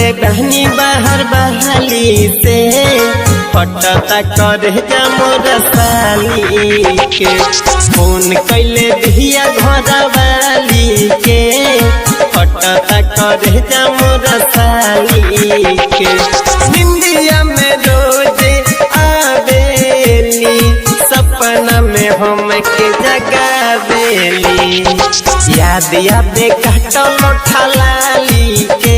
कोइले बहनी बाहर बहाली से फटता करे मोर साली के फोन कैले दिया घर वाली के फटता करे मोर साली के निंदिया में रोज आवेली सपना में हम के जगावेली याद आवे काटल ठलाली के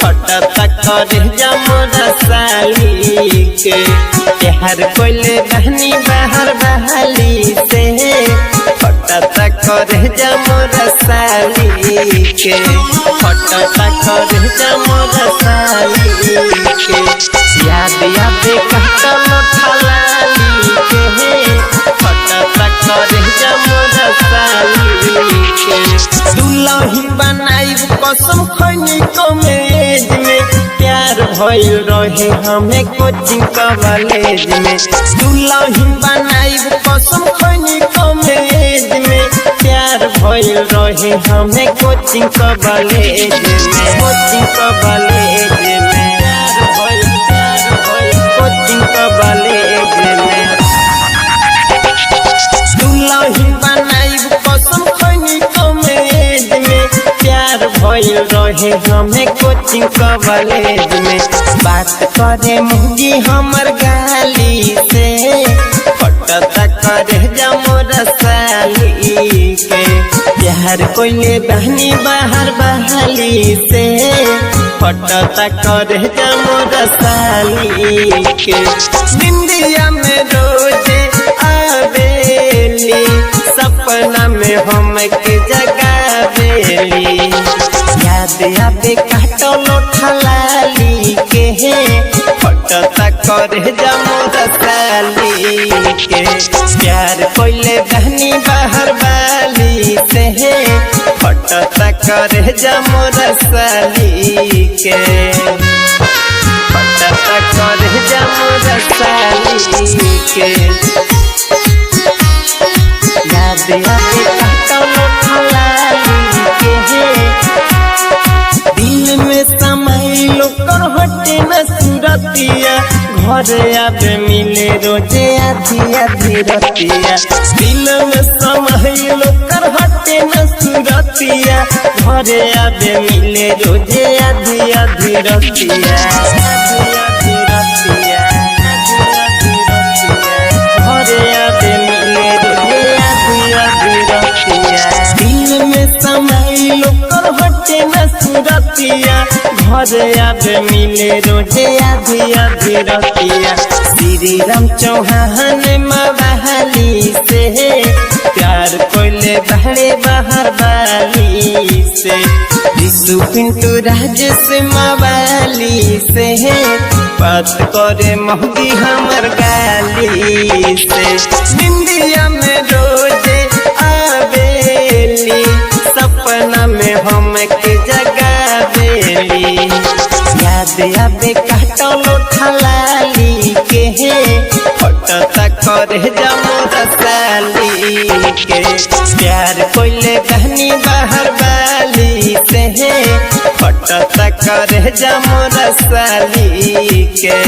फटता करे मोर साली के प्यार कोइले बहनी बाहर बहाली से फटता करे मोर साली के फटता करे मोर साली के याद आवे काटल ठलाली के फटता करे मोर साली के दुल्हन बनाई कसम खैनी कॉलेज में प्यार भइल रहे हमें कोचिंग कॉलेज में दुल्हन बनाई कसम खैनी कॉलेज में प्यार भइल रहे हमें कोचिंग कॉलेज में कोचिंग कॉलेज में प्यार भइल कोचिंग कॉलेज में दुल्हन बनाई कसम खैनी कॉलेज में प्यार भइल रहे हमें कोचिंग कॉलेज में बात करे मुंगी हमर गाली से फटता करे मोर साली के प्यार कोइले बहनी बाहर बहाली से फटता करे मोर साली के निंदिया में रोज आवेली सपना में हम के जगावेली याद आवे काटल ठलाली के फटता करे मोर साली के प्यार कोइले बहनी बाहर वाली से फटता करे मोर साली के फटता करे मोर साली के याद आवे काटल ठलाली के दिल में समय लोकर हटे न सुरतिया घर आवे मिले रोजे आधी आधी रतिया दिल में समय लोकर हटे न सुरतिया घर आवे मिले रोजे आधी आधी रतिया आधी आधी रतिया घर आवे मिले रोजे आधी आधी रतिया दिल में समय लोकर हटे न सुरतिया घर आवे मिले रोजे आधी आधी रतिया श्री राम चौहान मवाली से प्यार कोइले बहरे बाहर वाली से विशु पिंटू राजेश मवाली से बात करे महदी हमर गाली से निंदिया में रोज आवेली सपना में हम के जगावेली याद आवे काटल ठलाली के फटता करे मोर साली के प्यार कोइले बहनी बाहर वाली से फटता करे मोर साली के।